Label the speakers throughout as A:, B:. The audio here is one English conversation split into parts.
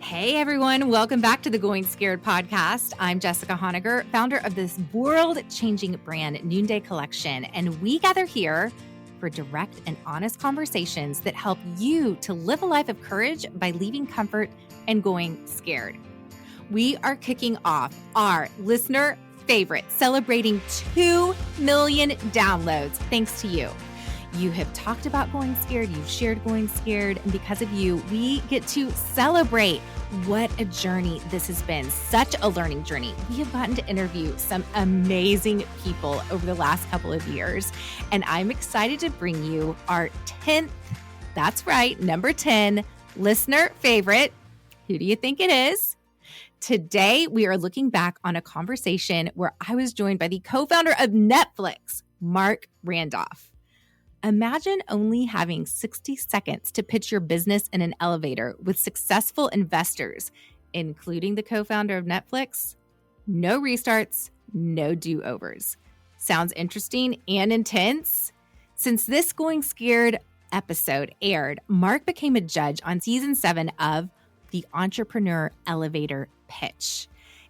A: Hey everyone, welcome back to the Going Scared podcast. I'm Jessica Honegger, founder of this world-changing brand, Noonday Collection, and we gather here for direct and honest conversations that help you to live a life of courage by leaving comfort and going scared. We are kicking off our listener favorite, celebrating 2 million downloads thanks to you. You have talked about going scared, you've shared going scared, and because of you, we get to celebrate. What a journey this has been. Such a learning journey. We have gotten to interview some amazing people over the last couple of years, and I'm excited to bring you our 10th, that's right, number 10, listener favorite. Who do you think it is? Today, we are looking back on a conversation where I was joined by the co-founder of Netflix, Marc Randolph. Imagine only having 60 seconds to pitch your business in an elevator with successful investors, including the co-founder of Netflix. No restarts, no do-overs. Sounds interesting and intense? Since this Going Scared episode aired, Marc became a judge on season 7 of the Entrepreneur Elevator Pitch.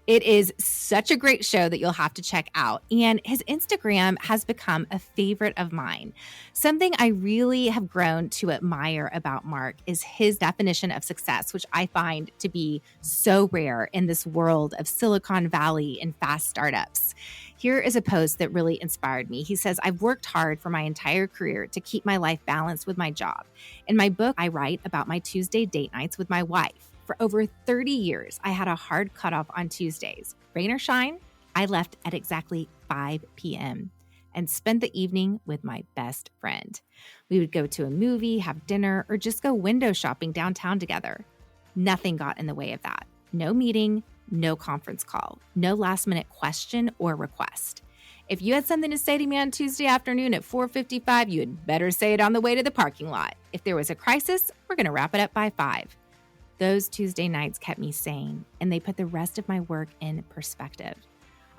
A: It is such a great show that you'll have to check out. And his Instagram has become a favorite of mine. Something I really have grown to admire about Marc is his definition of success, which I find to be so rare in this world of Silicon Valley and fast startups. Here is a post that really inspired me. He says, "I've worked hard for my entire career to keep my life balanced with my job. In my book, I write about my Tuesday date nights with my wife. For over 30 years, I had a hard cutoff on Tuesdays. Rain or shine, I left at exactly 5 p.m. and spent the evening with my best friend. We would go to a movie, have dinner, or just go window shopping downtown together. Nothing got in the way of that. No meeting, no conference call, no last-minute question or request. If you had something to say to me on Tuesday afternoon at 4:55, you had better say it on the way to the parking lot. If there was a crisis, we're going to wrap it up by 5. Those Tuesday nights kept me sane, and they put the rest of my work in perspective.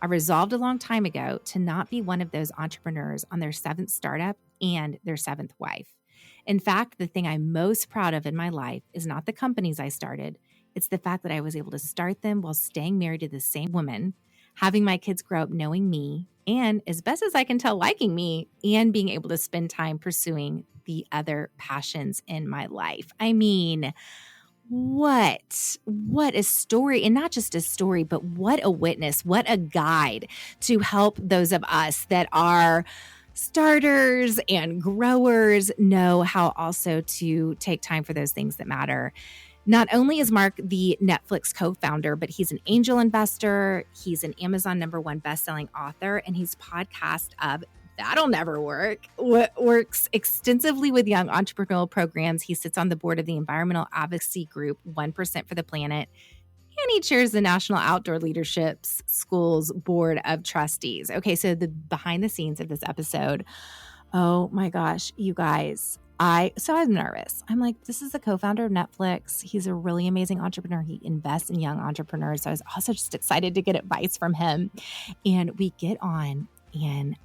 A: I resolved a long time ago to not be one of those entrepreneurs on their 7th startup and their 7th wife. In fact, the thing I'm most proud of in my life is not the companies I started. It's the fact that I was able to start them while staying married to the same woman, having my kids grow up knowing me, and as best as I can tell, liking me, and being able to spend time pursuing the other passions in my life." I mean, what a story, and not just a story, but what a witness, what a guide to help those of us that are starters and growers know how also to take time for those things that matter. Not only is Marc the Netflix co-founder, but he's an angel investor, he's an Amazon #1 bestselling author, and he's podcast of That'll Never Work, works extensively with young entrepreneurial programs. He sits on the board of the environmental advocacy group 1% for the Planet, and he chairs the National Outdoor Leadership School's Board of Trustees. Okay, so the behind the scenes of this episode, oh my gosh, you guys, I was nervous. I'm like, this is the co-founder of Netflix. He's a really amazing entrepreneur. He invests in young entrepreneurs. So I was also just excited to get advice from him. And we get on, and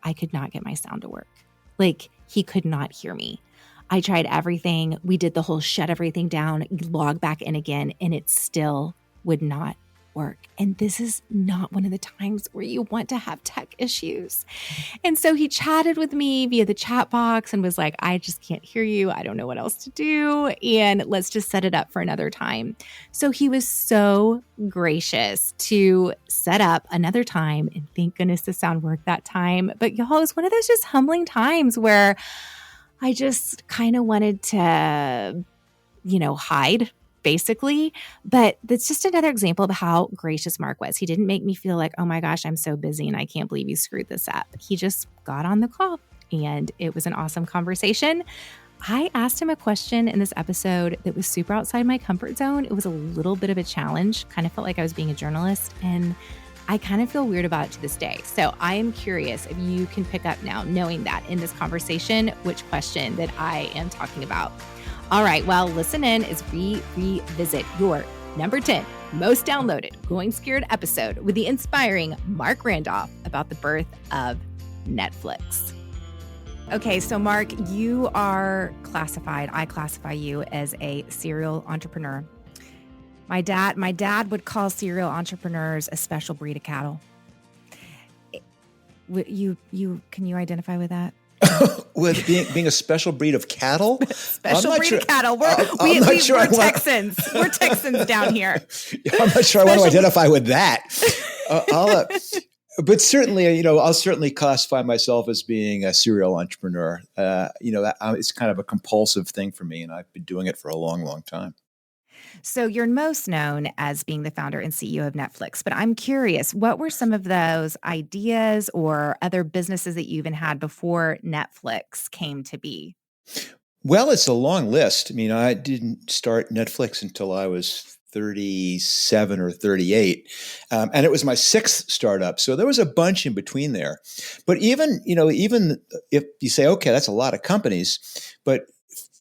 A: I could not get my sound to work. Like, he could not hear me. I tried everything. We did the whole shut everything down, log back in again, and it still would not work. And this is not one of the times where you want to have tech issues. And so he chatted with me via the chat box and was like, "I just can't hear you. I don't know what else to do. And let's just set it up for another time." So he was so gracious to set up another time. And thank goodness the sound worked that time. But y'all, it was one of those just humbling times where I just kind of wanted to, hide, basically. But that's just another example of how gracious Marc was. He didn't make me feel like, oh my gosh, I'm so busy and I can't believe you screwed this up. He just got on the call, and it was an awesome conversation. I asked him a question in this episode that was super outside my comfort zone. It was a little bit of a challenge, kind of felt like I was being a journalist, and I kind of feel weird about it to this day. So I am curious if you can pick up now, knowing that in this conversation, which question that I am talking about. All right, well, listen in as we revisit your number 10 most downloaded Going Scared episode with the inspiring Marc Randolph about the birth of Netflix. Okay, so Marc, you are classified, I classify you as a serial entrepreneur. My dad would call serial entrepreneurs a special breed of cattle. Can you identify with that?
B: With being a special breed of cattle?
A: Special breed of cattle. We're Texans. We're Texans down here.
B: I'm not sure I want to identify with that. But certainly, I'll certainly classify myself as being a serial entrepreneur. It's kind of a compulsive thing for me, and I've been doing it for a long, long time.
A: So you're most known as being the founder and CEO of Netflix, but I'm curious, what were some of those ideas or other businesses that you even had before Netflix came to be?
B: Well, it's a long list. I mean, I didn't start Netflix until I was 37 or 38. And it was my sixth startup. So there was a bunch in between there. But even if you say, okay, that's a lot of companies, but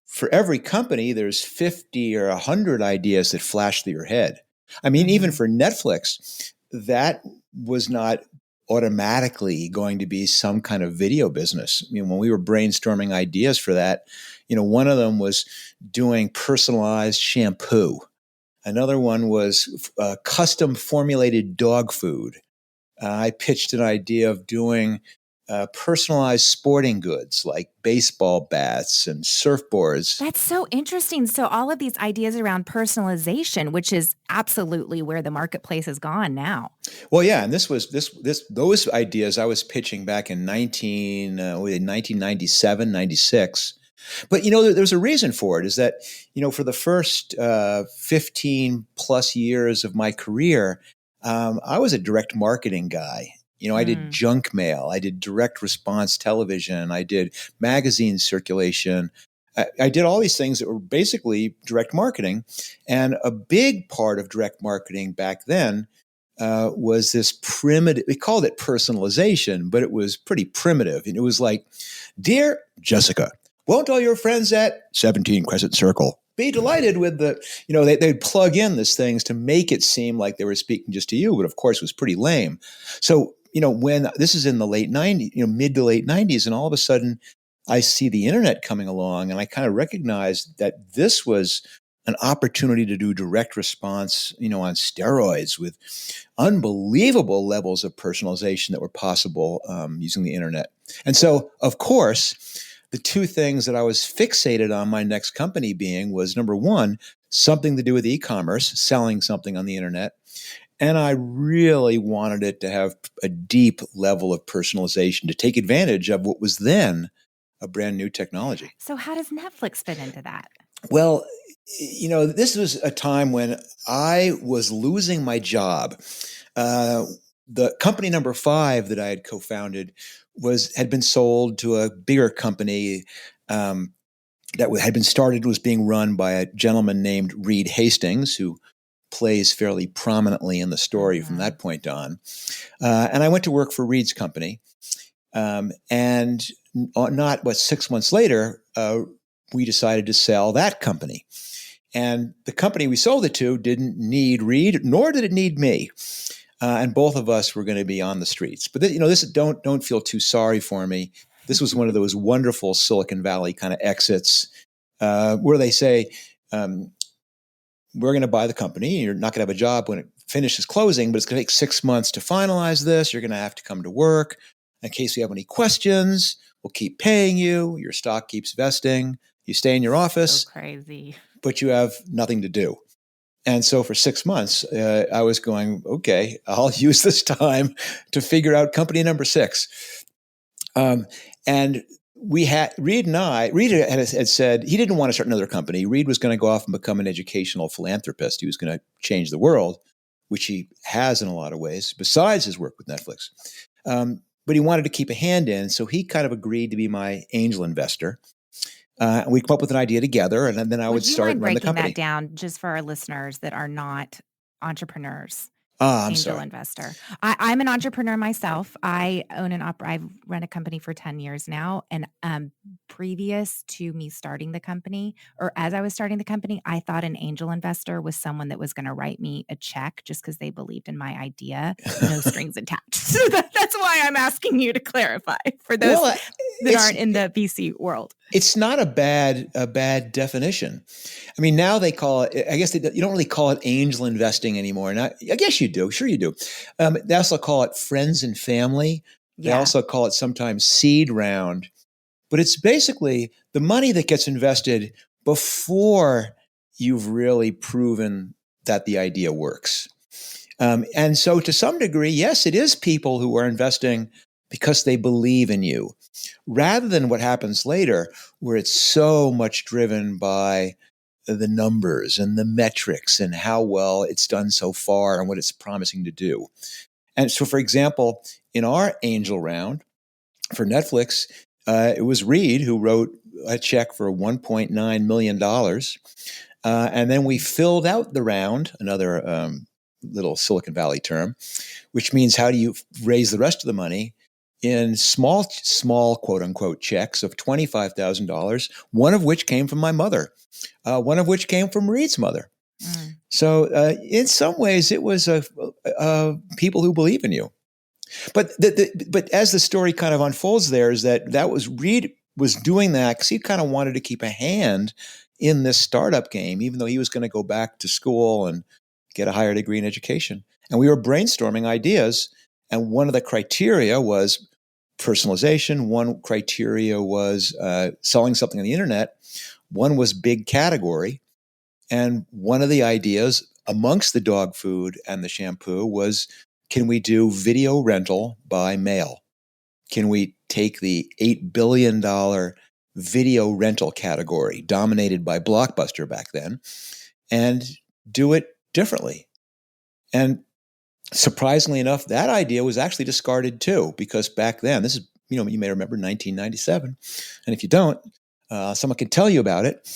B: for every company, there's 50 or 100 ideas that flash through your head. I mean, even for Netflix, that was not automatically going to be some kind of video business. When we were brainstorming ideas for that, one of them was doing personalized shampoo. Another one was custom formulated dog food. I pitched an idea of doing personalized sporting goods like baseball bats and surfboards.
A: That's so interesting. So all of these ideas around personalization, which is absolutely where the marketplace has gone now.
B: Well, yeah, and those ideas I was pitching back in 1997, 96. But, there's a reason for it, is that, for the first 15 plus years of my career, I was a direct marketing guy. I did junk mail. I did direct response television. I did magazine circulation. I did all these things that were basically direct marketing. And a big part of direct marketing back then was this primitive, we called it personalization, but it was pretty primitive. And it was like, "Dear Jessica, won't all your friends at 17 Crescent Circle be delighted with the," they'd plug in these things to make it seem like they were speaking just to you, but of course it was pretty lame. So, when this is in the late 90s, mid to late 90s, and all of a sudden I see the internet coming along, and I kind of recognized that this was an opportunity to do direct response, on steroids, with unbelievable levels of personalization that were possible using the internet. And so, of course, the two things that I was fixated on my next company being was, number one, something to do with e-commerce, selling something on the internet. And I really wanted it to have a deep level of personalization to take advantage of what was then a brand new technology.
A: So how does Netflix fit into that?
B: Well, this was a time when I was losing my job. The company number 5 that I had co-founded had been sold to a bigger company that had been started, was being run by a gentleman named Reed Hastings, who plays fairly prominently in the story from that point on. And I went to work for Reed's company. And 6 months later, we decided to sell that company. And the company we sold it to didn't need Reed, nor did it need me. And both of us were going to be on the streets. But don't feel too sorry for me. This was one of those wonderful Silicon Valley kind of exits where they say, we're going to buy the company. You're not going to have a job when it finishes closing, but it's going to take 6 months to finalize this. You're going to have to come to work. In case you have any questions, we'll keep paying you. Your stock keeps vesting. You stay in your office.
A: So crazy. But
B: you have nothing to do. And so for 6 months, I was going, okay, I'll use this time to figure out company number 6. And Reed had said he didn't want to start another company. Reed was going to go off and become an educational philanthropist. He was going to change the world, which he has in a lot of ways, besides his work with Netflix. But he wanted to keep a hand in, so he kind of agreed to be my angel investor. We come up with an idea together, and then I would start and run the company.
A: Would you mind breaking that down just for our listeners that are not entrepreneurs?
B: I'm
A: Angel
B: sorry.
A: investor. I'm an entrepreneur myself. I own I've run a company for 10 years now. And previous to me starting the company, or as I was starting the company, I thought an angel investor was someone that was going to write me a check just because they believed in my idea, no strings attached. So that's why I'm asking you to clarify for those
B: Well,
A: that aren't in the VC world.
B: it's not a bad definition. I mean, now they call it, I guess you don't really call it angel investing anymore. And I guess you do. Sure you do. They also call it friends and family. They
A: Yeah.
B: also call it sometimes seed round. But it's basically the money that gets invested before you've really proven that the idea works. And so to some degree, yes, it is people who are investing because they believe in you, rather than what happens later, where it's so much driven by the numbers and the metrics and how well it's done so far and what it's promising to do. And so, for example, in our angel round for Netflix, it was Reed who wrote a check for $1.9 million. And then we filled out the round, another little Silicon Valley term, which means how do you raise the rest of the money in small, quote unquote, checks of $25,000, one of which came from my mother, one of which came from Reed's mother. Mm. So in some ways, it was people who believe in you. But but as the story kind of unfolds there is that was Reed was doing that because he kind of wanted to keep a hand in this startup game, even though he was going to go back to school and get a higher degree in education. And we were brainstorming ideas. And one of the criteria was personalization. One criteria was selling something on the internet. One was big category. And one of the ideas amongst the dog food and the shampoo was, can we do video rental by mail? Can we take the $8 billion video rental category dominated by Blockbuster back then and do it differently? And surprisingly enough, that idea was actually discarded too, because back then, this is, you may remember 1997. And if you don't, someone can tell you about it.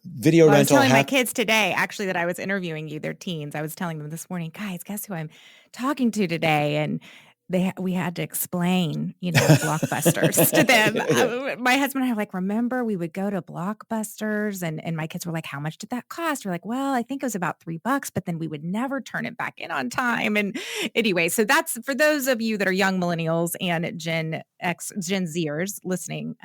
B: Video rental.
A: I was telling my kids today, actually, that I was interviewing you. They're teens. I was telling them this morning, guys, guess who I'm talking to today? And we had to explain, Blockbusters to them. My husband and I were like, remember, we would go to Blockbusters, and my kids were like, how much did that cost? We're like, well, I think it was about $3, but then we would never turn it back in on time. And anyway, so that's for those of you that are young millennials and Gen Zers listening.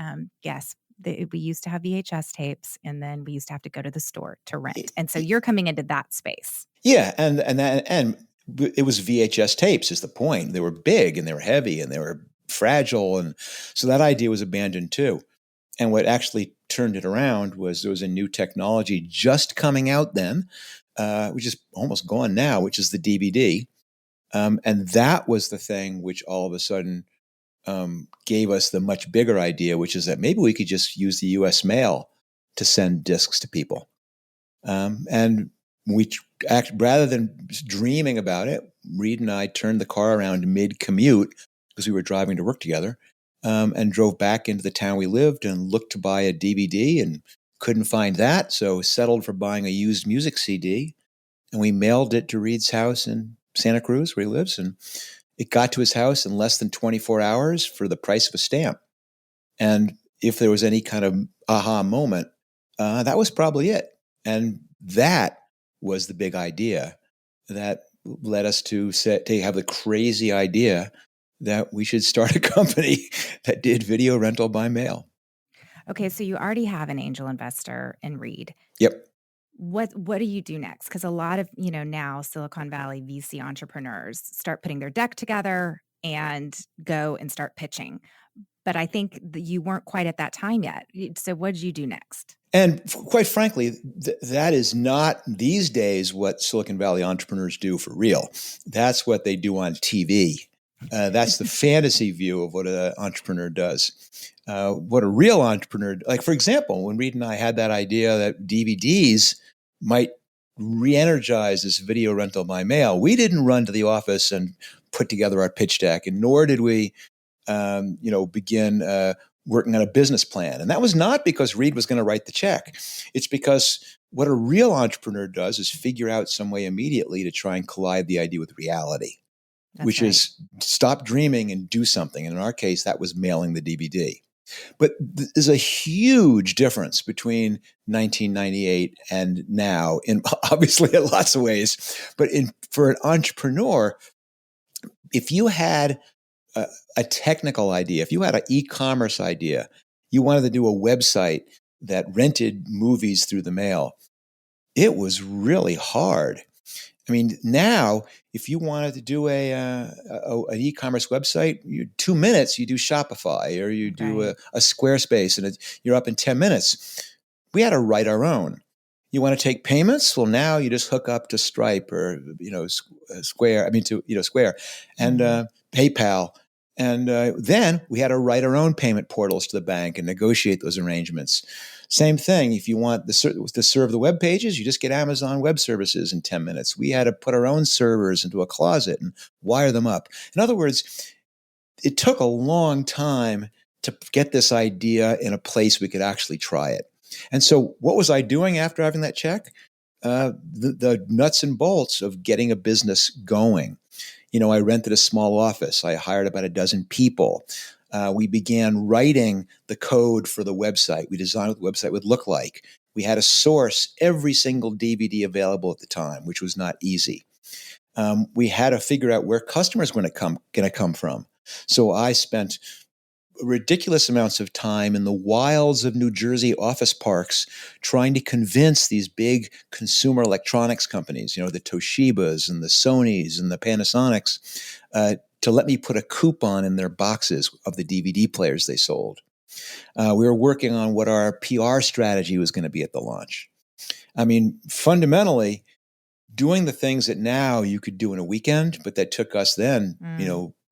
A: Yes. We used to have VHS tapes, and then we used to have to go to the store to rent. And so you're coming into that space.
B: Yeah, and it was VHS tapes is the point. They were big and they were heavy and they were fragile, and so that idea was abandoned too. And what actually turned it around was there was a new technology just coming out then, which is almost gone now, which is the DVD, and that was the thing which all of a sudden gave us the much bigger idea, which is that maybe we could just use the U.S. mail to send discs to people. And we rather than dreaming about it, Reed and I turned the car around mid-commute because we were driving to work together, and drove back into the town we lived and looked to buy a DVD and couldn't find that. So settled for buying a used music CD, and we mailed it to Reed's house in Santa Cruz where he lives. And it got to his house in less than 24 hours for the price of a stamp. And if there was any kind of aha moment, that was probably it. And that was the big idea that led us to have the crazy idea that we should start a company that did video rental by mail.
A: Okay, so you already have an angel investor in Reed.
B: Yep.
A: What do you do next? Because a lot of, now Silicon Valley VC entrepreneurs start putting their deck together and go and start pitching. But I think that you weren't quite at that time yet. So what did you do next?
B: And quite frankly, that is not these days what Silicon Valley entrepreneurs do for real. That's what they do on TV. That's the fantasy view of what an entrepreneur does. What a real entrepreneur, like for example, when Reed and I had that idea that DVDs might re-energize this video rental by mail, we didn't run to the office and put together our pitch deck, and nor did we, begin working on a business plan. And that was not because Reed was going to write the check. It's because What a real entrepreneur does is figure out some way immediately to try and collide the idea with reality, which is stop dreaming and do something. And in our case, that was mailing the DVD. But there's a huge difference between 1998 and now, in obviously in lots of ways. But for an entrepreneur, if you had a technical idea, if you had an e-commerce idea, you wanted to do a website that rented movies through the mail, it was really hard. I mean, now, if you wanted to do an e-commerce website, 2 minutes, you do Shopify or you do a Squarespace, and you're up in 10 minutes. We had to write our own. You want to take payments? Well, now you just hook up to Stripe or Square. Square and PayPal. And then we had to write our own payment portals to the bank and negotiate those arrangements. Same thing. If you want to serve the web pages, you just get Amazon Web Services in 10 minutes. We had to put our own servers into a closet and wire them up. In other words, it took a long time to get this idea in a place we could actually try it. And so what was I doing after having that check? The nuts and bolts of getting a business going. I rented a small office. I hired about a dozen people. We began writing the code for the website. We designed what the website would look like. We had to source every single DVD available at the time, which was not easy. We had to figure out where customers were going to come from. So I spent ridiculous amounts of time in the wilds of New Jersey office parks trying to convince these big consumer electronics companies, the Toshibas and the Sonys and the Panasonics, to let me put a coupon in their boxes of the DVD players they sold. We were working on what our PR strategy was going to be at the launch. I mean, fundamentally, doing the things that now you could do in a weekend, but that took us then,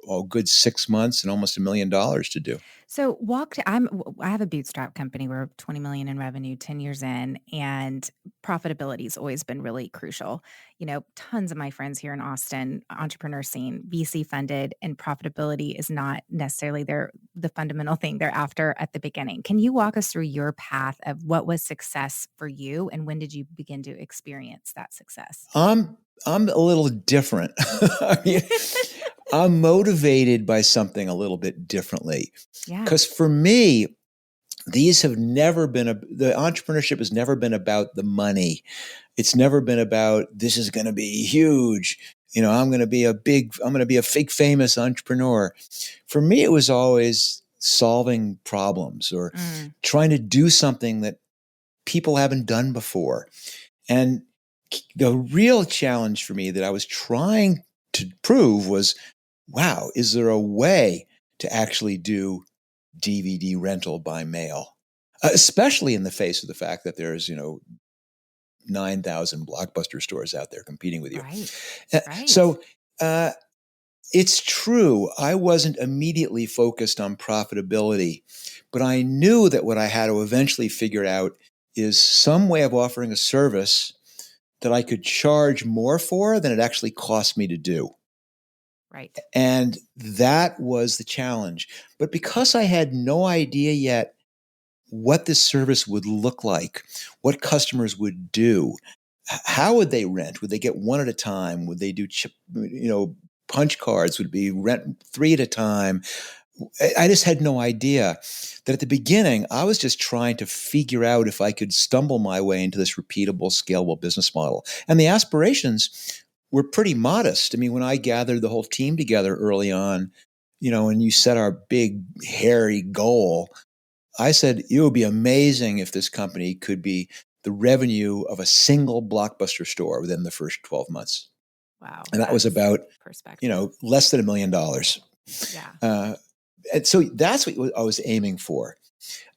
B: a good 6 months and almost $1 million to do.
A: So I have a bootstrap company. We're 20 million in revenue, 10 years in, and profitability has always been really crucial. Tons of my friends here in Austin, entrepreneur scene, VC funded, and profitability is not necessarily the fundamental thing they're after at the beginning. Can you walk us through your path of what was success for you, and when did you begin to experience that success?
B: I'm a little different. I mean, I'm motivated by something a little bit differently.
A: Yeah.
B: Because for me, the entrepreneurship has never been about the money. It's never been about, this is going to be huge. I'm going to be a big famous entrepreneur. For me, it was always solving problems or trying to do something that people haven't done before. And the real challenge for me that I was trying to prove was, wow, is there a way to actually do DVD rental by mail? Especially in the face of the fact that there's, 9,000 Blockbuster stores out there competing with you.
A: Right.
B: So it's true. I wasn't immediately focused on profitability, but I knew that what I had to eventually figure out is some way of offering a service that I could charge more for than it actually cost me to do.
A: Right.
B: And that was the challenge. But because I had no idea yet what this service would look like, what customers would do, how would they rent? Would they get one at a time? Would they do punch cards? Would it be rent 3 at a time? I just had no idea. That at the beginning, I was just trying to figure out if I could stumble my way into this repeatable, scalable business model. And the aspirations were pretty modest. I mean, when I gathered the whole team together early on, and you set our big, hairy goal, I said, it would be amazing if this company could be the revenue of a single Blockbuster store within the first 12 months.
A: Wow.
B: And that was about, less than $1 million.
A: Yeah.
B: And so that's what I was aiming for.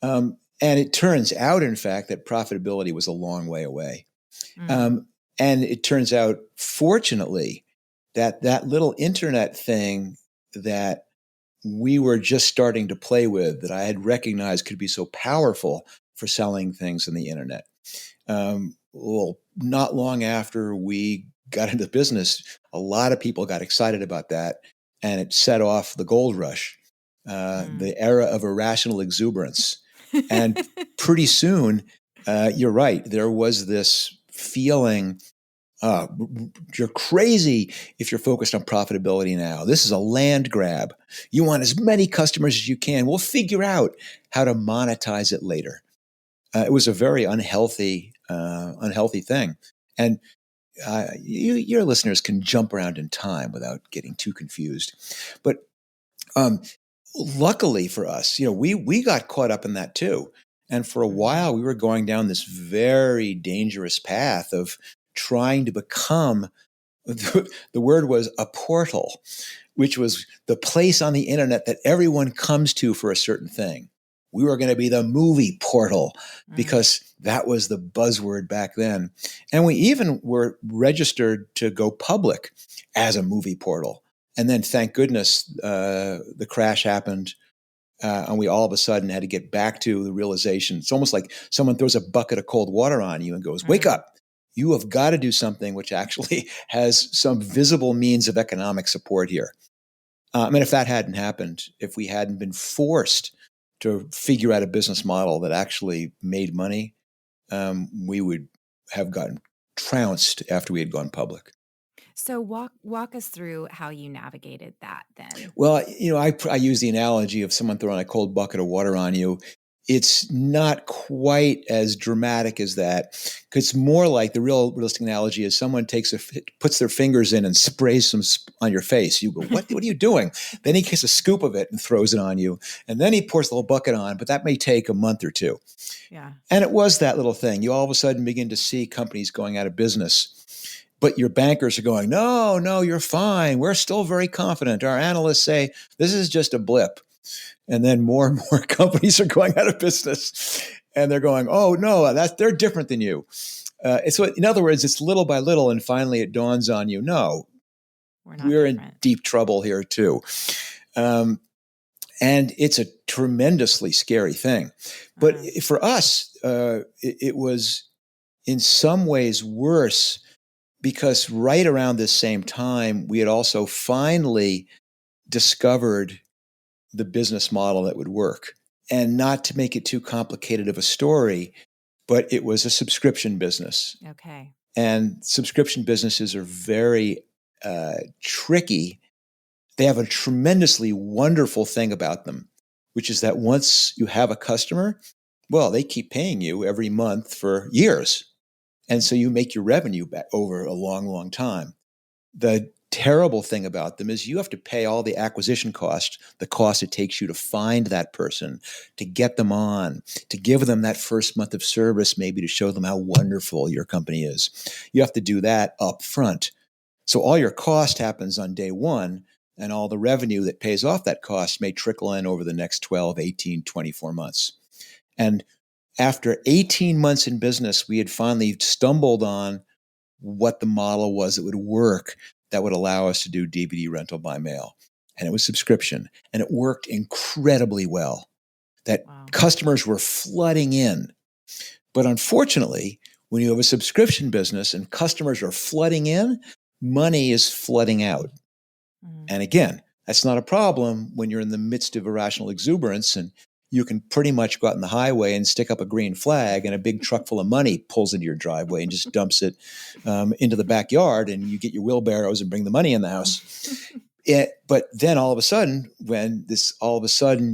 B: And it turns out, in fact, that profitability was a long way away. And it turns out, fortunately, that little internet thing that we were just starting to play with, that I had recognized could be so powerful for selling things on the internet. Well, not long after we got into business, a lot of people got excited about that, and it set off the gold rush. The era of irrational exuberance. And pretty soon, You're right. There was this feeling, you're crazy if you're focused on profitability now. This is a land grab. You want as many customers as you can. We'll figure out how to monetize it later. It was a very unhealthy thing. And your listeners can jump around in time without getting too confused. But luckily for us, we got caught up in that too. And for a while, we were going down this very dangerous path of trying to become, the word was a portal, which was the place on the internet that everyone comes to for a certain thing. We were going to be the movie portal because that was the buzzword back then. And we even were registered to go public as a movie portal. And then, thank goodness, the crash happened. And we all of a sudden had to get back to the realization. It's almost like someone throws a bucket of cold water on you and goes, wake up. You have got to do something which actually has some visible means of economic support here. If that hadn't happened, if we hadn't been forced to figure out a business model that actually made money, we would have gotten trounced after we had gone public.
A: So walk us through how you navigated that then.
B: Well, I use the analogy of someone throwing a cold bucket of water on you. It's not quite as dramatic as that. It's more like the realistic analogy is someone puts their fingers in and sprays some on your face. You go, what are you doing? Then he takes a scoop of it and throws it on you. And then he pours the whole bucket on, but that may take a month or two.
A: Yeah.
B: And it was that little thing. You all of a sudden begin to see companies going out of business. But your bankers are going, no, you're fine. We're still very confident. Our analysts say this is just a blip. And then more and more companies are going out of business. And they're going, oh, no, they're different than you. In other words, it's little by little. And finally, it dawns on you, no, we're in deep trouble here, too. And it's a tremendously scary thing. But for us, it was in some ways worse because right around this same time, we had also finally discovered the business model that would work. And not to make it too complicated of a story, but it was a subscription business.
A: Okay.
B: And subscription businesses are very tricky. They have a tremendously wonderful thing about them, which is that once you have a customer, well, they keep paying you every month for years. And so you make your revenue back over a long, long time. The terrible thing about them is you have to pay all the acquisition cost, the cost it takes you to find that person, to get them on, to give them that first month of service, maybe to show them how wonderful your company is. You have to do that up front. So all your cost happens on day one, and all the revenue that pays off that cost may trickle in over the next 12, 18, 24 months. And after 18 months in business, we had finally stumbled on what the model was that would work, that would allow us to do DVD rental by mail. And it was subscription. And it worked incredibly well. That customers were flooding in. But unfortunately, when you have a subscription business and customers are flooding in, money is flooding out. And again, that's not a problem when you're in the midst of irrational exuberance and you can pretty much go out on the highway and stick up a green flag and a big truck full of money pulls into your driveway and just dumps it into the backyard and you get your wheelbarrows and bring the money in the house. But then all of a sudden,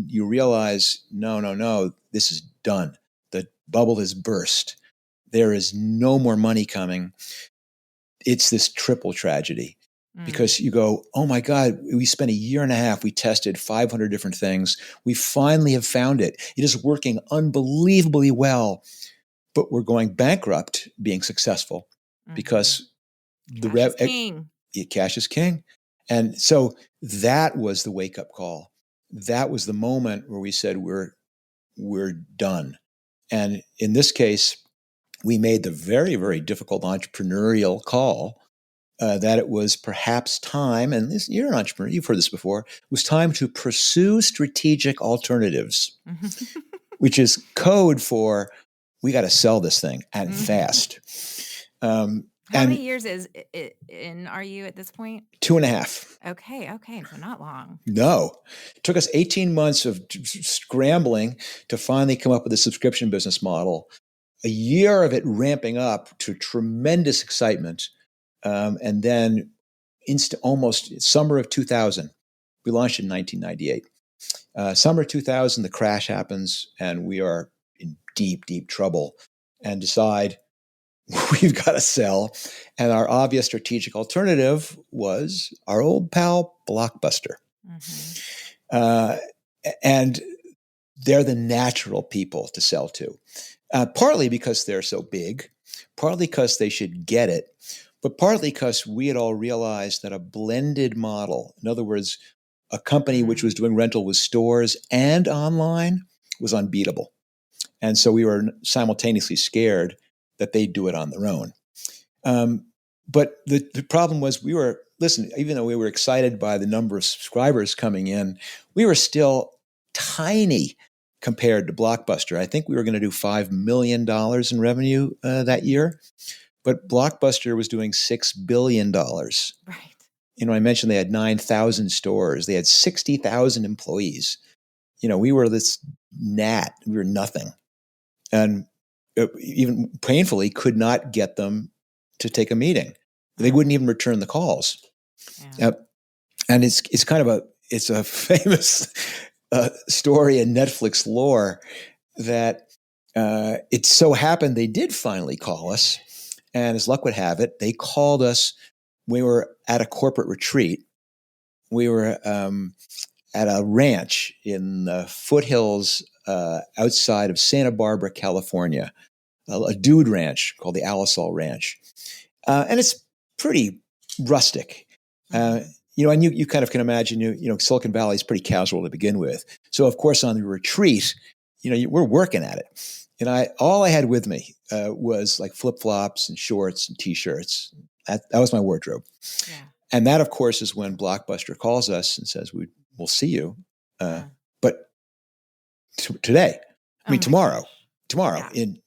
B: you realize, no, this is done. The bubble has burst. There is no more money coming. It's this triple tragedy. Because you go, oh my God, we spent a year and a half. We tested 500 different things. We finally have found it. It is working unbelievably well, but we're going bankrupt being successful because cash is king. And so that was the wake up call. That was the moment where we said, we're done. And in this case, we made the very, very difficult entrepreneurial call that it was perhaps time, and you're an entrepreneur, you've heard this before, it was time to pursue strategic alternatives, which is code for we got to sell this thing and fast.
A: How many years are you at this point?
B: 2.5.
A: Okay. So not long.
B: No. It took us 18 months of scrambling to finally come up with a subscription business model. a year of it ramping up to tremendous excitement. And then almost summer of 2000, we launched in 1998. Summer 2000, the crash happens and we are in deep, deep trouble and decide we've got to sell. And our obvious strategic alternative was our old pal, Blockbuster. And they're the natural people to sell to, partly because they're so big, partly because they should get it, but partly because we had all realized that a blended model, in other words, a company which was doing rental with stores and online, was unbeatable. And so we were simultaneously scared that they'd do it on their own. But the problem was even though we were excited by the number of subscribers coming in, we were still tiny compared to Blockbuster. I think we were going to do $5 million in revenue that year, but Blockbuster was doing $6 billion.
A: Right.
B: I mentioned they had 9,000 stores. They had 60,000 employees. We were this gnat. We were nothing. And even painfully could not get them to take a meeting. They wouldn't even return the calls. Yeah. And it's kind of a famous story in Netflix lore that it so happened they did finally call us. And as luck would have it, they called us. We were at a corporate retreat. We were at a ranch in the foothills outside of Santa Barbara, California, a dude ranch called the Alisal Ranch. And it's pretty rustic. And you kind of can imagine, Silicon Valley is pretty casual to begin with. So of course on the retreat, we're working at it. And all I had with me was like flip-flops and shorts and t-shirts. That was my wardrobe. Yeah. And that of course is when Blockbuster calls us and says, we'll see you. But today, tomorrow in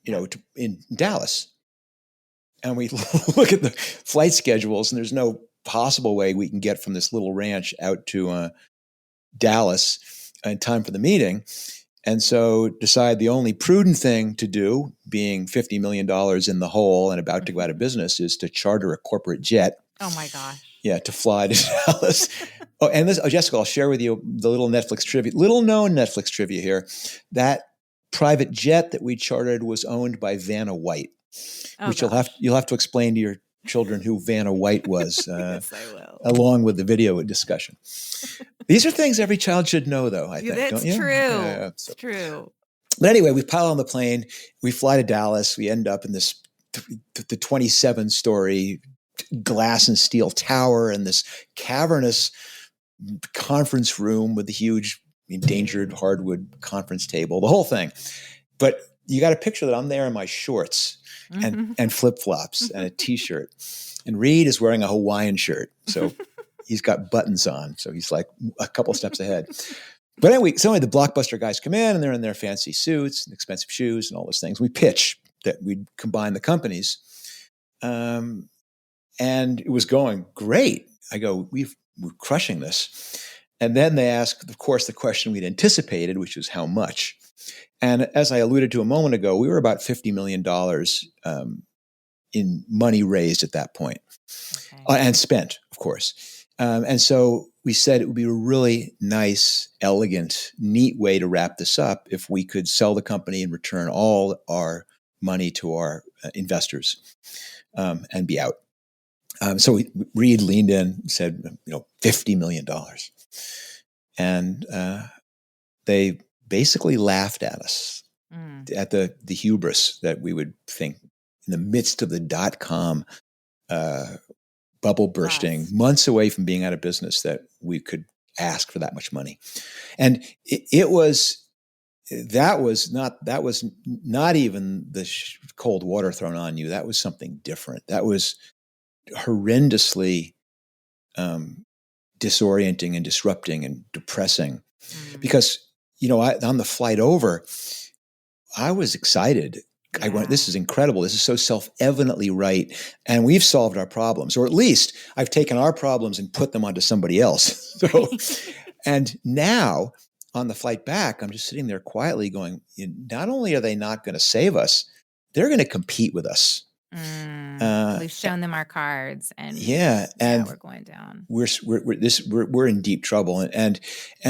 B: Dallas. And we look at the flight schedules and there's no possible way we can get from this little ranch out to Dallas in time for the meeting. And so decide the only prudent thing to do, being $50 million in the hole and about to go out of business, is to charter a corporate jet.
A: Oh my gosh.
B: Yeah, to fly to Dallas. Jessica, I'll share with you the little known Netflix trivia here. That private jet that we chartered was owned by Vanna White, which you'll have to explain to your children who Vanna White was,
A: yes, I will.
B: Along with the video discussion. These are things every child should know, though, I think,
A: That's
B: don't you?
A: true.
B: It's
A: true.
B: But anyway, we pile on the plane. We fly to Dallas. We end up in the 27-story glass and steel tower and this cavernous conference room with the huge endangered hardwood conference table, the whole thing. But you got to picture that I'm there in my shorts and flip-flops and a t-shirt. And Reed is wearing a Hawaiian shirt. So he's got buttons on. So he's like a couple steps ahead. But anyway, the Blockbuster guys come in and they're in their fancy suits and expensive shoes and all those things. We pitch that we'd combine the companies. And it was going great. I go, we're crushing this. And then they asked, of course, the question we'd anticipated, which was how much. And as I alluded to a moment ago, we were about $50 million in money raised at that point, and spent, of course. And so we said it would be a really nice, elegant, neat way to wrap this up if we could sell the company and return all our money to our investors and be out. So Reed leaned in and said, $50 million. And they basically laughed at us, at the hubris that we would think in the midst of the dot-com bubble bursting, months away from being out of business, that we could ask for that much money. And that was not even the cold water thrown on you. That was something different. That was horrendously disorienting and disrupting and depressing, because on the flight over, I was excited. Yeah. I went, this is incredible. This is so self-evidently right. And we've solved our problems, or at least I've taken our problems and put them onto somebody else. So, and now on the flight back, I'm just sitting there quietly going, not only are they not going to save us, they're going to compete with us.
A: We've shown them our cards, and we're going down.
B: We're in deep trouble, and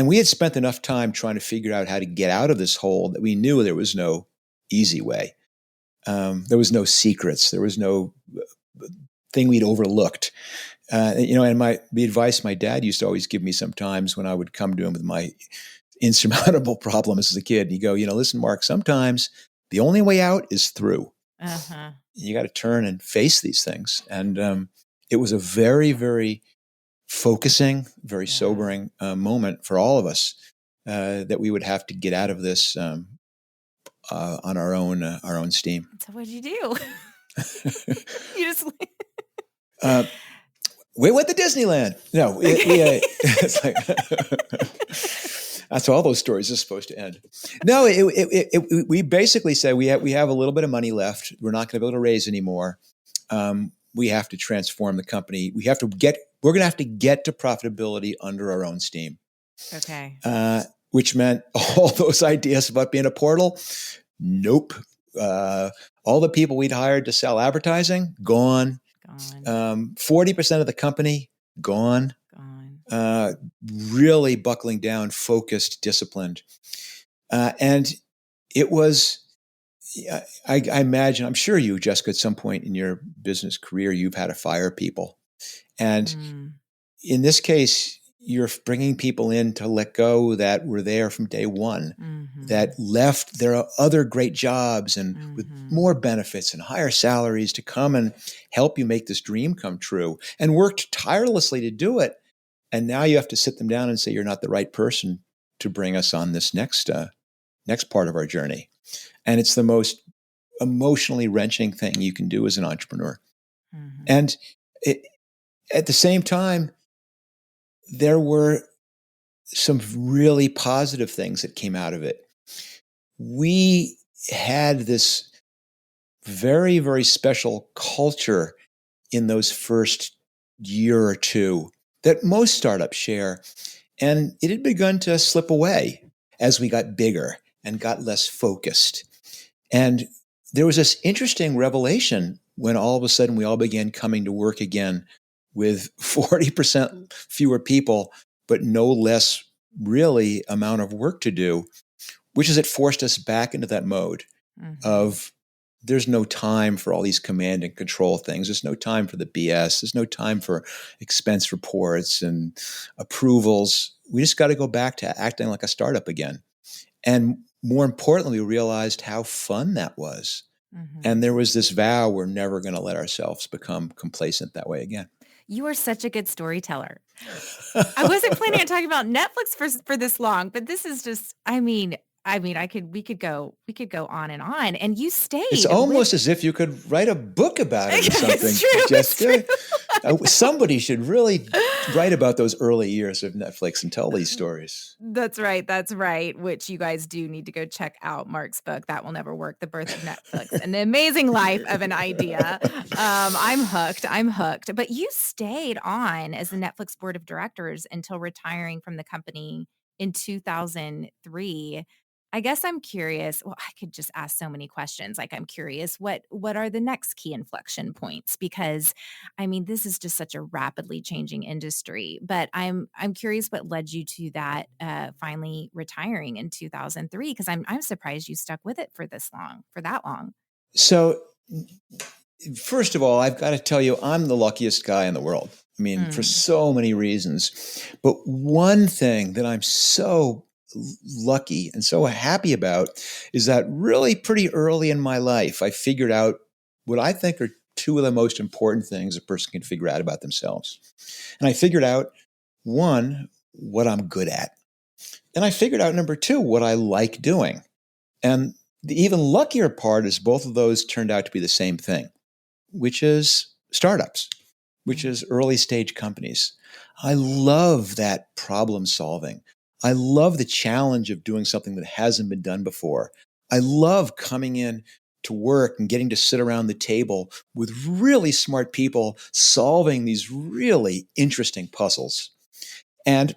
B: we had spent enough time trying to figure out how to get out of this hole that we knew there was no easy way. There was no secrets. There was no thing we'd overlooked. And the advice my dad used to always give me sometimes when I would come to him with my insurmountable problems as a kid, and he'd go, listen, Mark, sometimes the only way out is through.
A: Uh-huh.
B: You got to turn and face these things. And it was a very, very focusing, very sobering moment for all of us that we would have to get out of this on our own steam.
A: So what'd you do? You just
B: we went to Disneyland. No, it's like that's how all those stories are supposed to end. No, we basically said we have a little bit of money left. We're not going to be able to raise anymore. We have to transform the company. We're going to have to get to profitability under our own steam.
A: Okay.
B: Which meant all those ideas about being a portal. Nope. All the people we'd hired to sell advertising, gone. 40% of the company, gone. Really buckling down, focused, disciplined. And it was, I imagine, I'm sure you, Jessica, at some point in your business career, you've had to fire people. And in this case, you're bringing people in to let go that were there from day one, that left their other great jobs and with more benefits and higher salaries to come and help you make this dream come true, and worked tirelessly to do it. And now you have to sit them down and say, you're not the right person to bring us on this next part of our journey. And it's the most emotionally wrenching thing you can do as an entrepreneur. And at the same time, there were some really positive things that came out of it. We had this very, very special culture in those first year or two that most startups share. And it had begun to slip away as we got bigger and got less focused. And there was this interesting revelation when all of a sudden we all began coming to work again with 40% fewer people, but no less really amount of work to do, which is it forced us back into that mode of there's no time for all these command and control things. There's no time for the BS. There's no time for expense reports and approvals. We just got to go back to acting like a startup again. And more importantly, we realized how fun that was. And there was this vow, we're never going to let ourselves become complacent that way again.
A: You are such a good storyteller. I wasn't planning on talking about Netflix for this long, but this is just, we could go on, and you stayed.
B: It's almost as if you could write a book about it or something. Jessica. Somebody should really write about those early years of Netflix and tell these stories.
A: That's right. Which you guys do need to go check out Marc's book, That Will Never Work: The Birth of Netflix and the Amazing Life of an Idea. I'm hooked. But you stayed on as the Netflix board of directors until retiring from the company in 2003. I guess I'm curious. Well, I could just ask so many questions. Like, I'm curious, what are the next key inflection points? Because, this is just such a rapidly changing industry. But I'm curious what led you to that finally retiring in 2003. Because I'm surprised you stuck with it for that long.
B: So, first of all, I've got to tell you, I'm the luckiest guy in the world. For so many reasons. But one thing that I'm so lucky and so happy about is that really pretty early in my life, I figured out what I think are two of the most important things a person can figure out about themselves. And I figured out, one, what I'm good at. And I figured out, number two, what I like doing. And the even luckier part is both of those turned out to be the same thing, which is startups, which is early stage companies. I love that problem solving. I love the challenge of doing something that hasn't been done before. I love coming in to work and getting to sit around the table with really smart people solving these really interesting puzzles. And,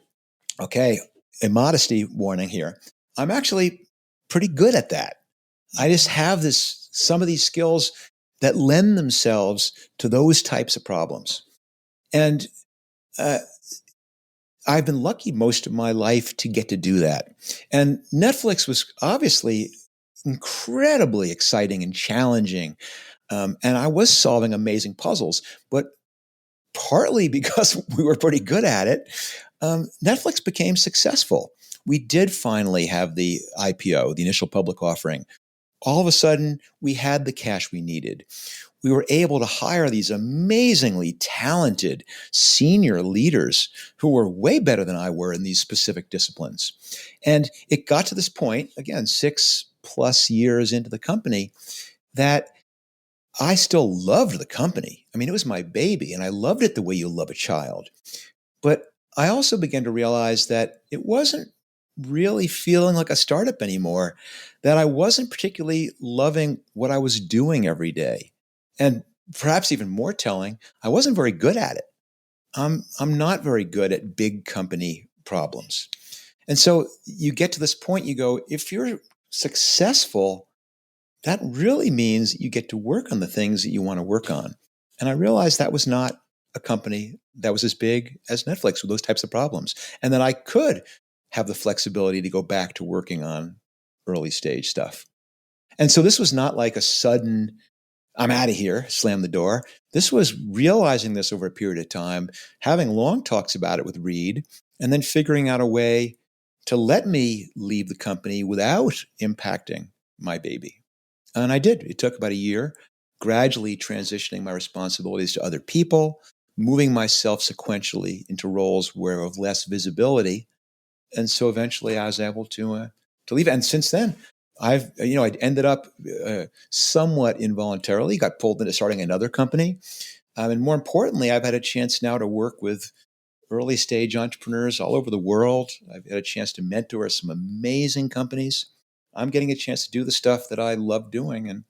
B: okay, a modesty warning here. I'm actually pretty good at that. I just have this some of these skills that lend themselves to those types of problems. And I've been lucky most of my life to get to do that. And Netflix was obviously incredibly exciting and challenging. And I was solving amazing puzzles, but partly because we were pretty good at it, Netflix became successful. We did finally have the IPO, the initial public offering. All of a sudden, we had the cash we needed. We were able to hire these amazingly talented senior leaders who were way better than I were in these specific disciplines. And it got to this point, again, 6+ years into the company, that I still loved the company. I mean, it was my baby, and I loved it the way you love a child. But I also began to realize that it wasn't really feeling like a startup anymore, that I wasn't particularly loving what I was doing every day. And perhaps even more telling, I wasn't very good at it. I'm not very good at big company problems. And so you get to this point, you go, if you're successful, that really means you get to work on the things that you want to work on. And I realized that was not a company that was as big as Netflix with those types of problems. And that I could have the flexibility to go back to working on early stage stuff. And so this was not like a sudden, I'm out of here, slam the door. This was realizing this over a period of time, having long talks about it with Reed, and then figuring out a way to let me leave the company without impacting my baby. And I did. It took about a year, gradually transitioning my responsibilities to other people, moving myself sequentially into roles where of less visibility. And so eventually I was able to leave. And since then, I ended up somewhat involuntarily, got pulled into starting another company. And more importantly, I've had a chance now to work with early stage entrepreneurs all over the world. I've had a chance to mentor some amazing companies. I'm getting a chance to do the stuff that I love doing and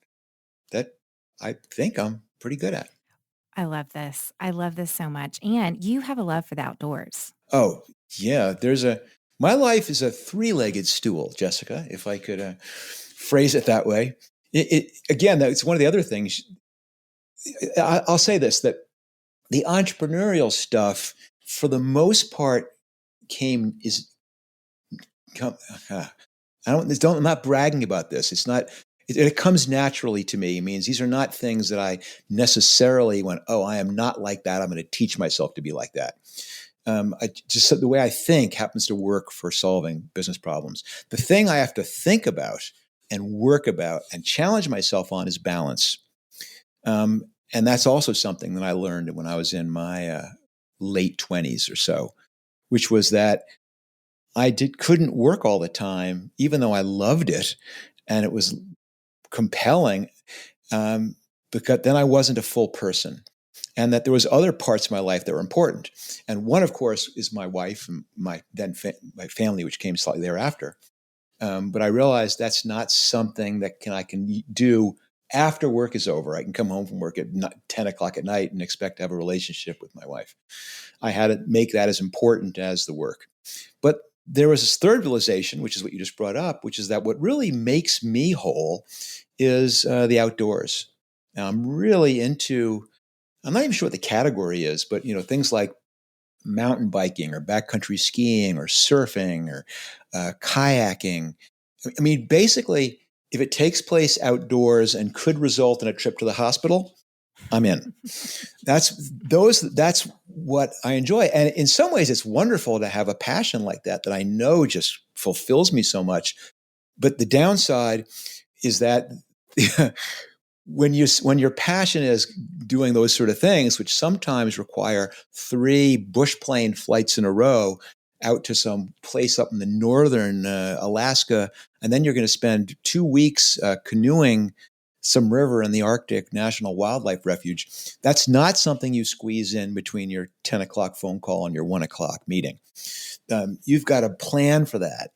B: that I think I'm pretty good at.
A: I love this. I love this so much. And you have a love for the outdoors.
B: Oh, yeah. My life is a three-legged stool, Jessica, if I could phrase it that way. Again, that's one of the other things. I'll say this, that the entrepreneurial stuff, for the most part, I'm not bragging about this. It's not, it comes naturally to me. It means these are not things that I necessarily went, oh, I am not like that. I'm going to teach myself to be like that. Just the way I think happens to work for solving business problems. The thing I have to think about and work about and challenge myself on is balance. And that's also something that I learned when I was in my late 20s or so, which was that I couldn't work all the time, even though I loved it and it was compelling, because then I wasn't a full person. And that there was other parts of my life that were important. And one, of course, is my wife and my family, which came slightly thereafter. But I realized that's not something that I can do after work is over. I can come home from work at 10 o'clock at night and expect to have a relationship with my wife. I had to make that as important as the work. But there was this third realization, which is what you just brought up, which is that what really makes me whole is the outdoors. Now, I'm really into, I'm not even sure what the category is, but things like mountain biking or backcountry skiing or surfing or kayaking. I mean, basically, if it takes place outdoors and could result in a trip to the hospital, I'm in. That's what I enjoy. And in some ways, it's wonderful to have a passion like that I know just fulfills me so much. But the downside is that when your passion is doing those sort of things, which sometimes require 3 bush plane flights in a row out to some place up in the northern Alaska, and then you're going to spend 2 weeks canoeing some river in the Arctic National Wildlife Refuge, that's not something you squeeze in between your 10 o'clock phone call and your 1 o'clock meeting. You've got to plan for that.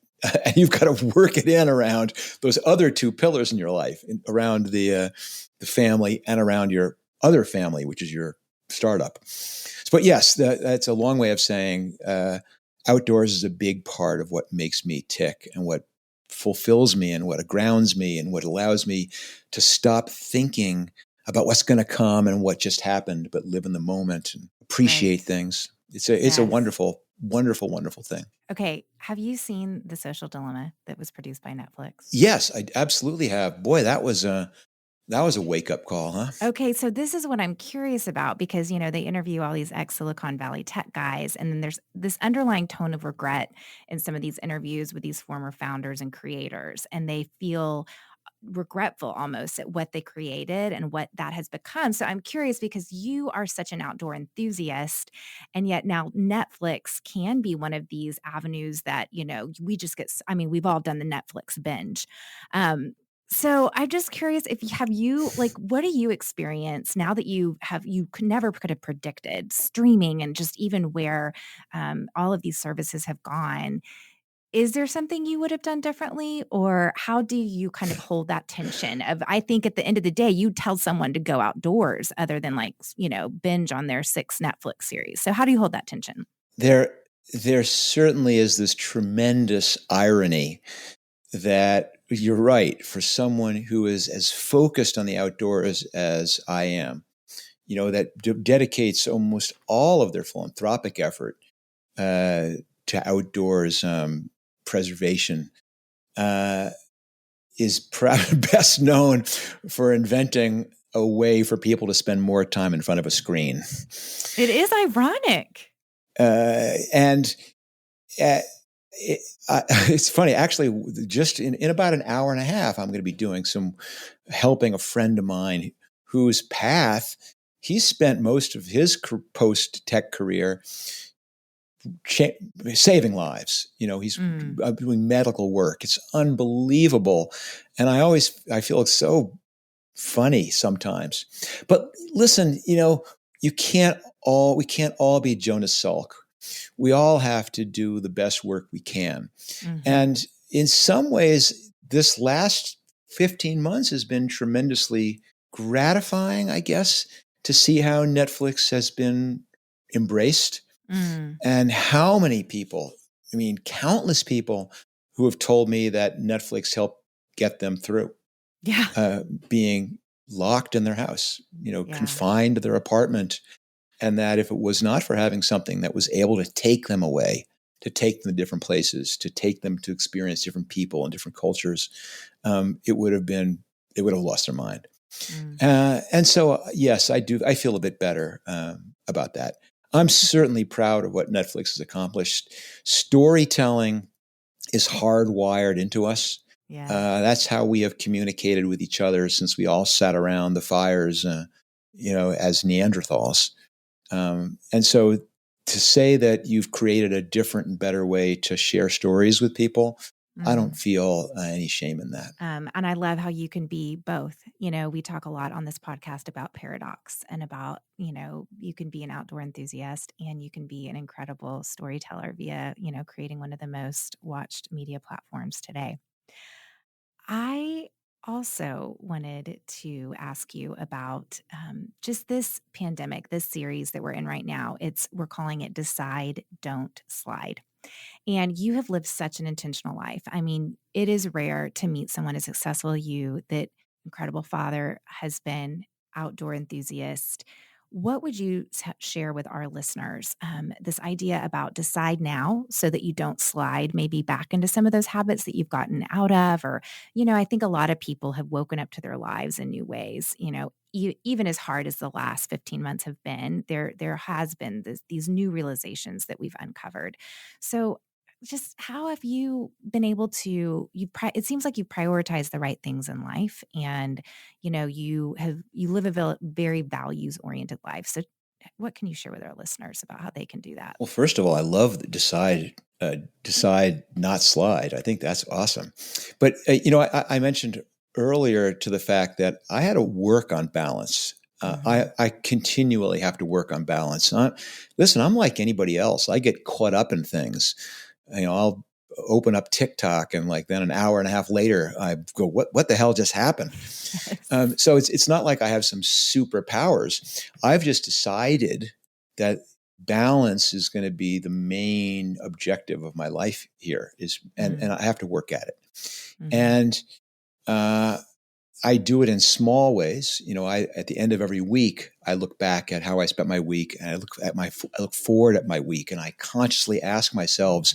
B: And you've got to work it in around those other 2 pillars in your life, around the family and around your other family, which is your startup. But yes, that's a long way of saying outdoors is a big part of what makes me tick and what fulfills me and what grounds me and what allows me to stop thinking about what's going to come and what just happened, but live in the moment and appreciate things. It's a
A: Yes.
B: wonderful, wonderful, wonderful thing.
A: Okay. Have you seen The Social Dilemma that was produced by Netflix?
B: Yes, I absolutely have. Boy, that was a wake up call, huh?
A: Okay, so this is what I'm curious about because, they interview all these ex-Silicon Valley tech guys, and then there's this underlying tone of regret in some of these interviews with these former founders and creators, and they feel regretful almost at what they created and what that has become. So I'm curious because you are such an outdoor enthusiast, and yet now Netflix can be one of these avenues that, we just get, I mean, we've all done the Netflix binge. So I'm just curious if what do you experience now that you could have predicted streaming and just even where all of these services have gone? Is there something you would have done differently, or how do you kind of hold that tension of, I think at the end of the day, you tell someone to go outdoors other than binge on their 6 Netflix series. So how do you hold that tension?
B: There certainly is this tremendous irony that you're right, for someone who is as focused on the outdoors as I am, that dedicates almost all of their philanthropic effort to outdoors preservation, is best known for inventing a way for people to spend more time in front of a screen.
A: It is ironic.
B: It's funny, actually, just in about an hour and a half, I'm going to be doing helping a friend of mine whose path, he spent most of his post-tech career saving lives. He's doing medical work. It's unbelievable. And I feel it's so funny sometimes. But listen, we can't all be Jonas Salk. We all have to do the best work we can. Mm-hmm. And in some ways, this last 15 months has been tremendously gratifying, I guess, to see how Netflix has been embraced. And how many people, countless people who have told me that Netflix helped get them through. Yeah. Being locked in their house, confined to their apartment. And that if it was not for having something that was able to take them away, to take them to different places, to take them to experience different people and different cultures, it would have lost their mind. And so, yes, I feel a bit better about that. I'm certainly proud of what Netflix has accomplished. Storytelling is hardwired into us. Yeah. That's how we have communicated with each other since we all sat around the fires, as Neanderthals. And so to say that you've created a different and better way to share stories with people, I don't feel any shame in that.
A: And I love how you can be both. We talk a lot on this podcast about paradox and about, you can be an outdoor enthusiast and you can be an incredible storyteller via, creating one of the most watched media platforms today. I also wanted to ask you about just this pandemic, this series that we're in right now. We're calling it Decide, Don't Slide. And you have lived such an intentional life. I mean, it is rare to meet someone as successful as you, that incredible father, husband, outdoor enthusiast. What would you share with our listeners? This idea about decide now so that you don't slide maybe back into some of those habits that you've gotten out of, or, I think a lot of people have woken up to their lives in new ways, even as hard as the last 15 months have been, there has been these new realizations that we've uncovered. So just how have you been able to, it seems like you prioritize the right things in life, and, you live a very values oriented life. So what can you share with our listeners about how they can do that?
B: Well, first of all, I love the decide, not slide. I think that's awesome. But, I mentioned earlier to the fact that I had to work on balance. I continually have to work on balance. Listen, I'm like anybody else. I get caught up in things. I'll open up TikTok and then an hour and a half later, I go, what the hell just happened? So it's not like I have some superpowers. I've just decided that balance is going to be the main objective of my life here and I have to work at it.
A: Mm-hmm.
B: And I do it in small ways. At the end of every week, I look back at how I spent my week, and I look forward at my week, and I consciously ask myself,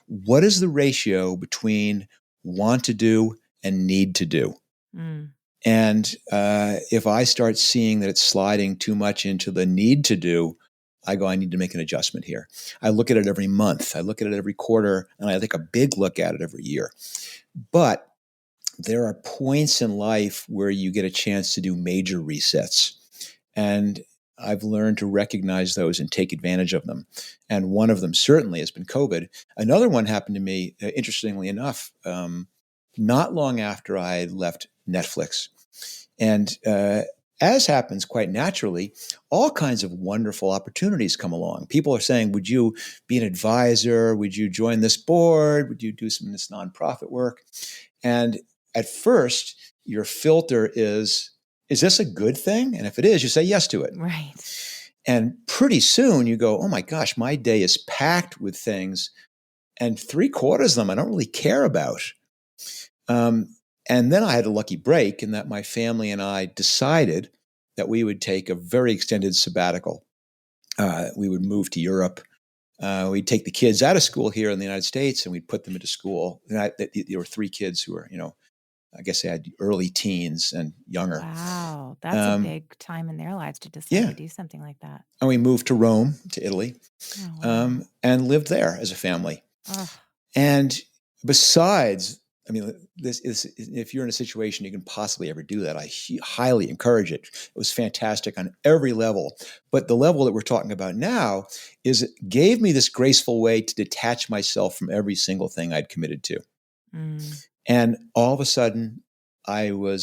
B: what is the ratio between want to do and need to do?
A: Mm.
B: And if I start seeing that it's sliding too much into the need to do, I go, I need to make an adjustment here. I look at it every month. I look at it every quarter, and I take a big look at it every year. But there are points in life where you get a chance to do major resets. And I've learned to recognize those and take advantage of them. And one of them certainly has been COVID. Another one happened to me, interestingly enough, not long after I left Netflix. And as happens quite naturally, all kinds of wonderful opportunities come along. People are saying, would you be an advisor? Would you join this board? Would you do some of this nonprofit work? And at first, your filter is this a good thing? And if it is, you say yes to it.
A: Right.
B: And pretty soon you go, oh my gosh, my day is packed with things, and 3/4 of them I don't really care about. And then I had a lucky break in that my family and I decided that we would take a very extended sabbatical. We would move to Europe. We'd take the kids out of school here in the United States, and we'd put them into school. And there were 3 kids who were, I guess they had early teens and younger.
A: Wow. That's a big time in their lives to decide to do something like that.
B: And we moved to Rome, to Italy, and lived there as a family.
A: Oh.
B: And besides, this is, if you're in a situation you can possibly ever do that, I highly encourage it. It was fantastic on every level. But the level that we're talking about now is it gave me this graceful way to detach myself from every single thing I'd committed to.
A: Mm.
B: And all of a sudden, I'm going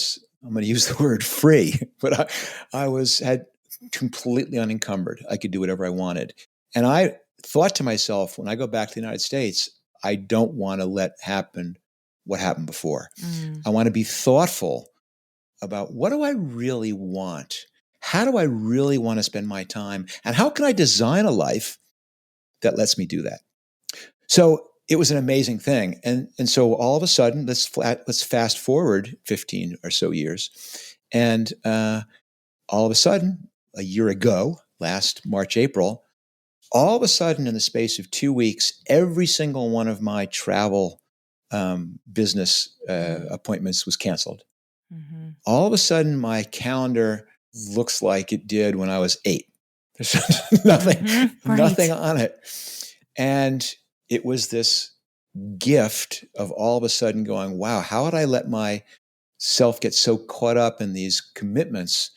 B: to use the word free, but I had completely unencumbered. I could do whatever I wanted. And I thought to myself, when I go back to the United States, I don't want to let happen what happened before. I want to be thoughtful about, what do I really want? How do I really want to spend my time? And how can I design a life that lets me do that? So it was an amazing thing. And so all of a sudden, let's fast forward 15 or so years. And all of a sudden, a year ago, last March, April, all of a sudden in the space of 2 weeks, every single one of my travel business appointments was canceled. Mm-hmm. All of a sudden, my calendar looks like it did when I was 8. There's nothing on it. And it was this gift of all of a sudden going, wow, how would I let myself get so caught up in these commitments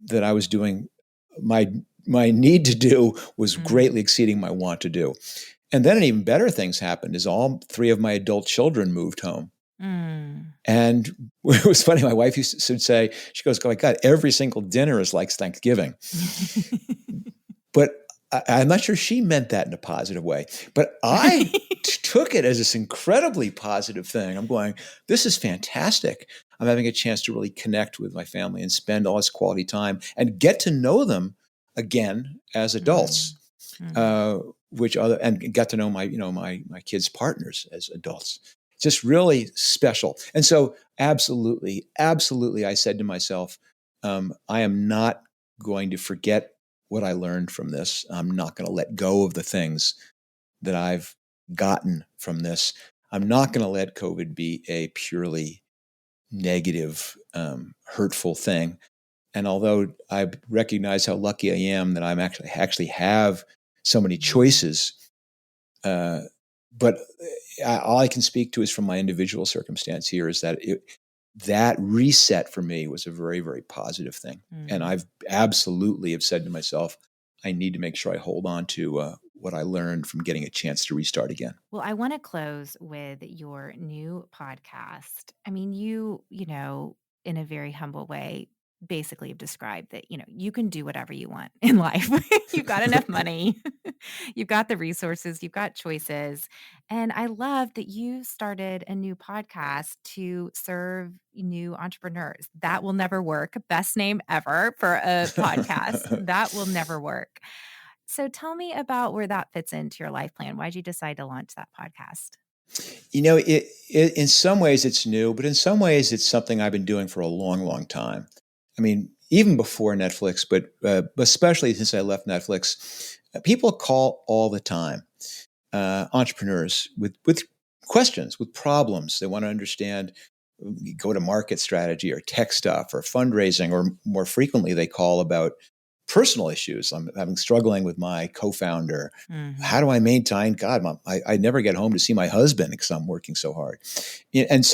B: that I was doing? My need to do was greatly exceeding my want to do. And then an even better things happened is all 3 of my adult children moved home. And it was funny. My wife used to say, she goes, oh my God, every single dinner is like Thanksgiving. But I'm not sure she meant that in a positive way. But I took it as this incredibly positive thing. I'm going, this is fantastic. I'm having a chance to really connect with my family and spend all this quality time and get to know them again as adults. And got to know my kids' partners as adults. Just really special. And so absolutely, I said to myself, I am not going to forget what I learned from this. I'm not going to let go of the things that I've gotten from this. I'm not going to let COVID be a purely negative, hurtful thing. And although I recognize how lucky I am that I'm actually have so many choices, but all I can speak to is from my individual circumstance here is that that reset for me was a very, very positive thing. And I've absolutely have said to myself, I need to make sure I hold on to what I learned from getting a chance to restart again.
A: Well, I want to close with your new podcast. I mean, you in a very humble way, basically have described that, you can do whatever you want in life. You've got enough money. You've got the resources. You've got choices. And I love that you started a new podcast to serve new entrepreneurs. That will never work. Best name ever for a podcast. That will never work. So tell me about where that fits into your life plan. Why'd you decide to launch that podcast?
B: In some ways it's new, but in some ways it's something I've been doing for a long, long time. I mean, even before Netflix, but especially since I left Netflix, people call all the time, entrepreneurs with questions, with problems. They want to understand go-to-market strategy or tech stuff or fundraising, or more frequently they call about personal issues. I'm struggling with my co-founder. Mm-hmm. How do I maintain? God, I never get home to see my husband because I'm working so hard. And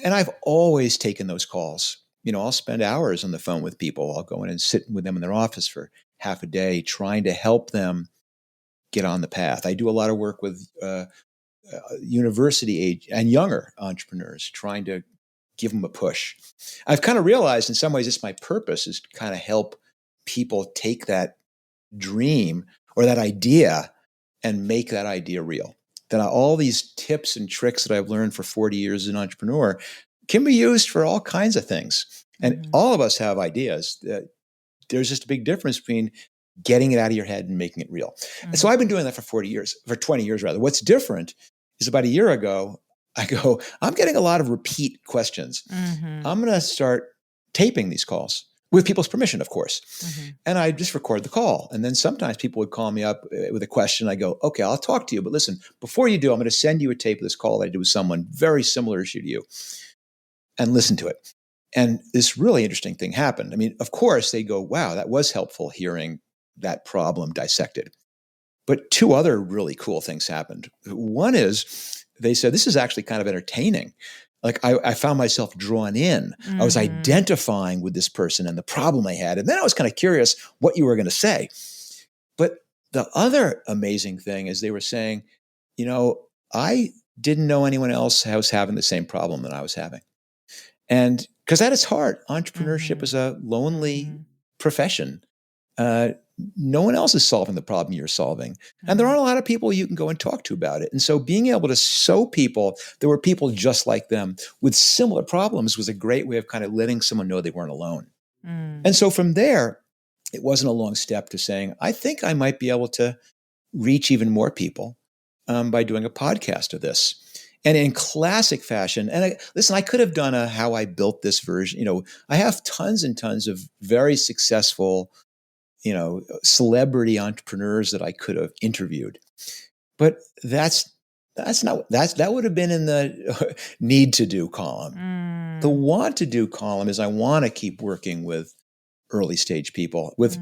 B: I've always taken those calls. I'll spend hours on the phone with people. I'll go in and sit with them in their office for half a day, trying to help them get on the path. I do a lot of work with university age and younger entrepreneurs, trying to give them a push. I've kind of realized in some ways it's my purpose is to kind of help people take that dream or that idea and make that idea real. That all these tips and tricks that I've learned for 40 years as an entrepreneur can be used for all kinds of things. And all of us have ideas. There's just a big difference between getting it out of your head and making it real. And so I've been doing that for 20 years rather. What's different is about a year ago, I'm getting a lot of repeat questions. Mm-hmm. I'm going to start taping these calls with people's permission, of course. Mm-hmm. And I just record the call. And then sometimes people would call me up with a question. I go, okay, I'll talk to you. But listen, before you do, I'm going to send you a tape of this call that I did with someone very similar issue to you, and listen to it. And this really interesting thing happened. I mean, of course, they go, wow, that was helpful hearing that problem dissected. But two other really cool things happened. One is they said, this is actually kind of entertaining. Like I found myself drawn in. Mm-hmm. I was identifying with this person and the problem they had. And then I was kind of curious what you were going to say. But the other amazing thing is they were saying, I didn't know anyone else was having the same problem that I was having. And because at its heart, entrepreneurship is a lonely profession. No one else is solving the problem you're solving. And there aren't a lot of people you can go and talk to about it. And so being able to show people there were people just like them with similar problems was a great way of kind of letting someone know they weren't alone. And so from there, it wasn't a long step to saying, I think I might be able to reach even more people by doing a podcast of this. And in classic fashion, and I could have done a how I built this version. I have tons and tons of very successful celebrity entrepreneurs that I could have interviewed, but that would have been in the need to do column. The want to do column is I want to keep working with early stage people, with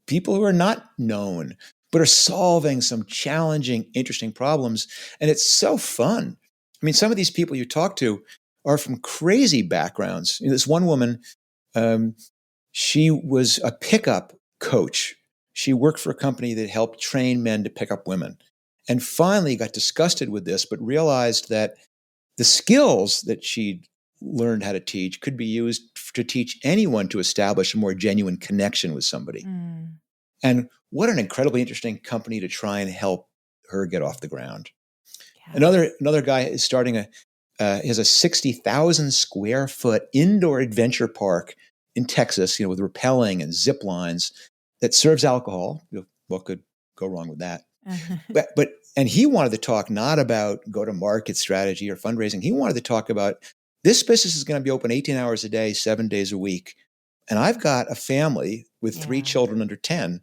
B: people who are not known, but are solving some challenging, interesting problems. And it's so fun. I mean, some of these people you talk to are from crazy backgrounds. This one woman, she was a pickup coach. She worked for a company that helped train men to pick up women, and finally got disgusted with this, but realized that the skills that she'd learned how to teach could be used to teach anyone to establish a more genuine connection with somebody. And what an incredibly interesting company to try and help her get off the ground. Yeah. Another guy is starting has a 60,000 square foot indoor adventure park in Texas, with rappelling and zip lines that serves alcohol. What could go wrong with that? And he wanted to talk not about go-to-market strategy or fundraising. He wanted to talk about this business is going to be open 18 hours a day, 7 days a week. And I've got a family with 3 children under 10.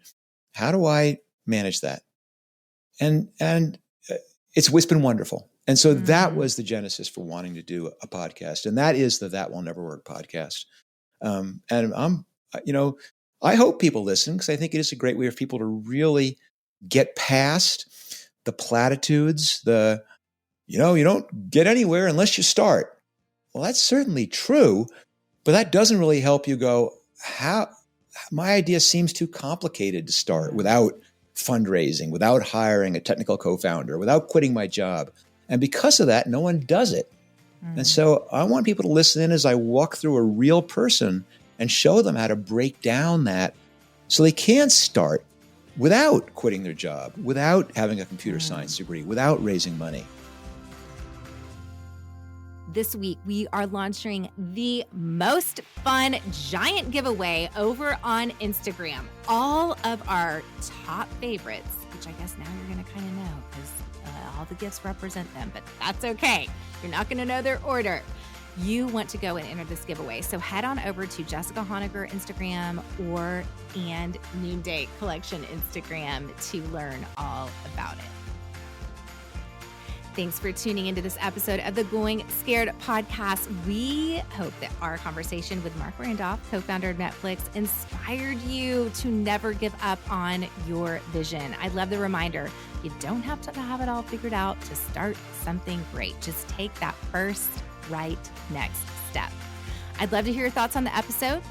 B: How do I manage that? And it's been wonderful. And so that was the genesis for wanting to do a podcast. And that is the That Will Never Work podcast. And I hope people listen, because I think it is a great way for people to really get past the platitudes, you don't get anywhere unless you start. Well, that's certainly true, but that doesn't really help you go, my idea seems too complicated to start without fundraising, without hiring a technical co-founder, without quitting my job. And because of that, no one does it. And so I want people to listen in as I walk through a real person and show them how to break down that so they can start without quitting their job, without having a computer science degree, without raising money.
A: This week, we are launching the most fun giant giveaway over on Instagram. All of our top favorites which I guess now you're going to kind of know because all the gifts represent them, but that's okay. You're not going to know their order. You want to go and enter this giveaway. So head on over to Jessica Honegger Instagram and Noonday Collection Instagram to learn all about it. Thanks for tuning into this episode of the Going Scared podcast. We hope that our conversation with Marc Randolph, co-founder of Netflix, inspired you to never give up on your vision. I love the reminder, you don't have to have it all figured out to start something great. Just take that first right next step. I'd love to hear your thoughts on the episode,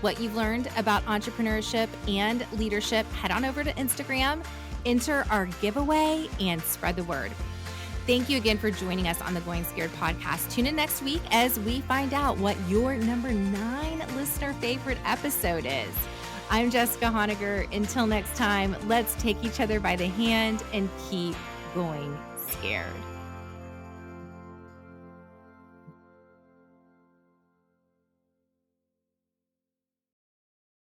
A: what you've learned about entrepreneurship and leadership. Head on over to Instagram, enter our giveaway, and spread the word. Thank you again for joining us on the Going Scared podcast. Tune in next week as we find out what your number 9 listener favorite episode is. I'm Jessica Honegger. Until next time, let's take each other by the hand and keep going scared.